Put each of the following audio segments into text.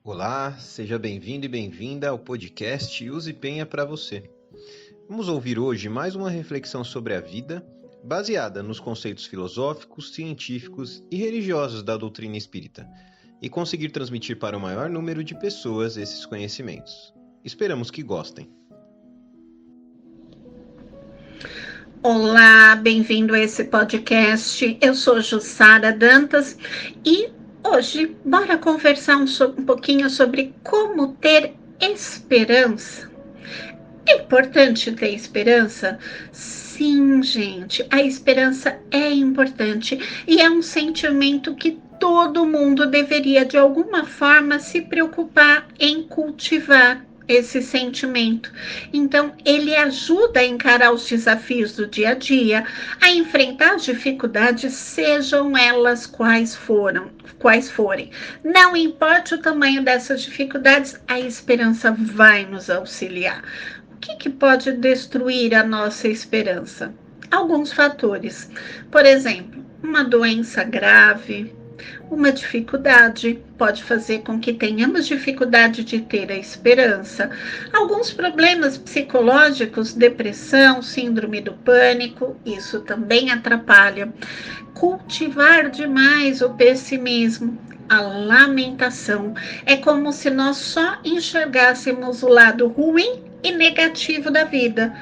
Olá, seja bem-vindo e bem-vinda ao podcast Use Penha para você. Vamos ouvir hoje mais uma reflexão sobre a vida, baseada nos conceitos filosóficos, científicos e religiosos da doutrina espírita, e conseguir transmitir para o maior número de pessoas esses conhecimentos. Esperamos que gostem. Olá, bem-vindo a esse podcast. Eu sou Jussara Dantas e hoje bora conversar um pouquinho sobre como ter esperança. É importante ter esperança? Sim, gente, a esperança é importante e é um sentimento que todo mundo deveria, de alguma forma, se preocupar em cultivar esse sentimento. Então, ele ajuda a encarar os desafios do dia a dia, a enfrentar as dificuldades, sejam elas quais forem. Não importa o tamanho dessas dificuldades, a esperança vai nos auxiliar. O que pode destruir a nossa esperança? Alguns fatores. Por exemplo, uma doença grave, uma dificuldade pode fazer com que tenhamos dificuldade de ter a esperança. Alguns problemas psicológicos, depressão, síndrome do pânico, isso também atrapalha. Cultivar demais o pessimismo, a lamentação, é como se nós só enxergássemos o lado ruim e negativo da vida.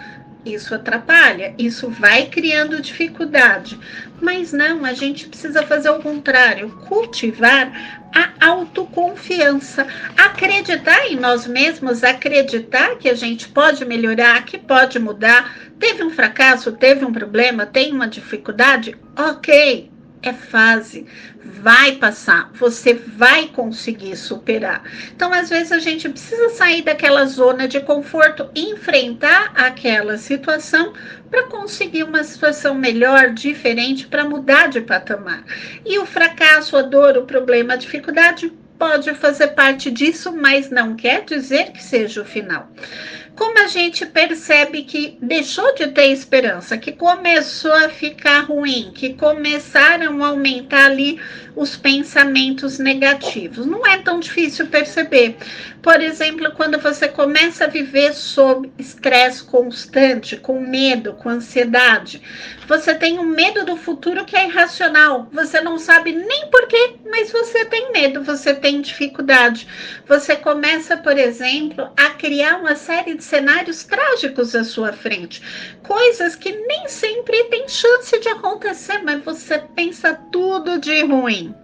Isso atrapalha, isso vai criando dificuldade. Mas não, a gente precisa fazer o contrário, cultivar a autoconfiança, acreditar em nós mesmos, acreditar que a gente pode melhorar, que pode mudar. Teve um fracasso, teve um problema, tem uma dificuldade? Ok, é fase, vai passar, você vai conseguir superar. Então, às vezes, a gente precisa sair daquela zona de conforto e enfrentar aquela situação para conseguir uma situação melhor, diferente, para mudar de patamar. E o fracasso, a dor, o problema, a dificuldade pode fazer parte disso, mas não quer dizer que seja o final. Como a gente percebe que deixou de ter esperança, que começou a ficar ruim, que começaram a aumentar ali os pensamentos negativos. Não é tão difícil perceber. Por exemplo, quando você começa a viver sob estresse constante, com medo, com ansiedade, você tem um medo do futuro que é irracional. Você não sabe nem porquê, mas você tem medo, você tem dificuldade. Você começa, por exemplo, a criar uma série de cenários trágicos à sua frente. Coisas que nem sempre tem chance de acontecer, mas você pensa tudo de ruim.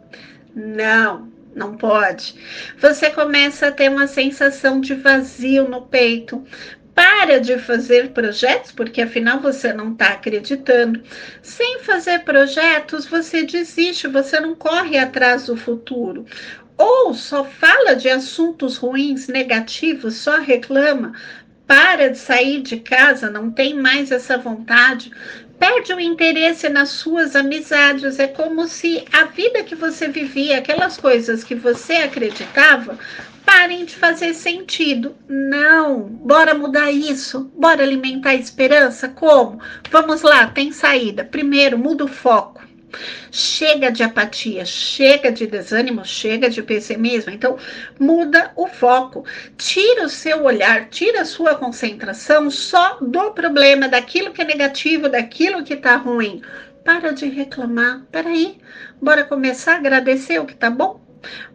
Não pode. Você começa a ter uma sensação de vazio no peito. Para de fazer projetos, porque afinal você não está acreditando. Sem fazer projetos, você desiste, você não corre atrás do futuro. Ou só fala de assuntos ruins, negativos, só reclama. Para de sair de casa, não tem mais essa vontade, perde o interesse nas suas amizades. É como se a vida que você vivia, aquelas coisas que você acreditava, parem de fazer sentido. Não, bora mudar isso, bora alimentar a esperança. Como? Vamos lá, tem saída. Primeiro, muda o foco. Chega de apatia, chega de desânimo, chega de pessimismo. Então, muda o foco. Tira o seu olhar, tira a sua concentração só do problema, daquilo que é negativo, daquilo que tá ruim. Para de reclamar. Peraí, bora começar a agradecer o que tá bom?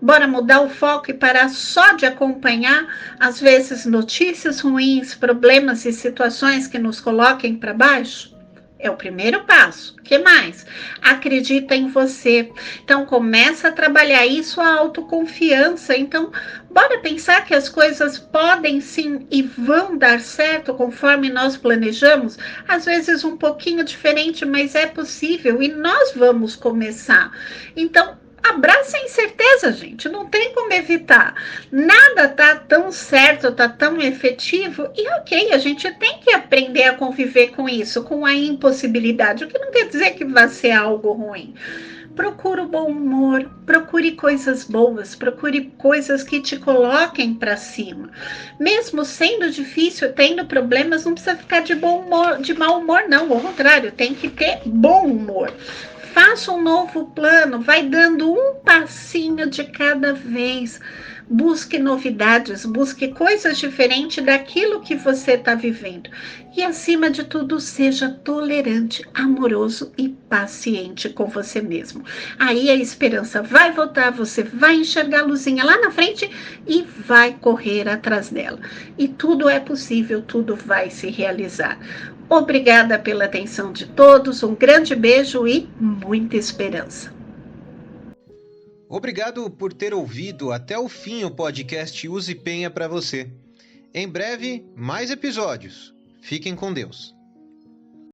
Bora mudar o foco e parar só de acompanhar, às vezes, notícias ruins, problemas e situações que nos coloquem para baixo? É o primeiro passo. O que mais? Acredita em você. Então, começa a trabalhar isso, a autoconfiança. Então, bora pensar que as coisas podem sim e vão dar certo conforme nós planejamos. Às vezes um pouquinho diferente, mas é possível e nós vamos começar. Então, abraça a incerteza, gente, não tem como evitar. Nada tá tão certo, tá tão efetivo e ok, a gente tem que aprender a conviver com isso, com a impossibilidade, o que não quer dizer que vai ser algo ruim. Procure o bom humor, procure coisas boas, procure coisas que te coloquem para cima. Mesmo sendo difícil, tendo problemas, não precisa ficar de bom humor, de mau humor, não, ao contrário, tem que ter bom humor. Faça um novo plano, vai dando um passinho de cada vez. busque novidades, busque coisas diferentes daquilo que você está vivendo. E, acima de tudo, seja tolerante, amoroso e paciente com você mesmo. Aí a esperança vai voltar, você vai enxergar a luzinha lá na frente e vai correr atrás dela. E tudo é possível, tudo vai se realizar. Obrigada pela atenção de todos, um grande beijo e muita esperança. Obrigado por ter ouvido até o fim o podcast Use Penha para você. Em breve, mais episódios. Fiquem com Deus.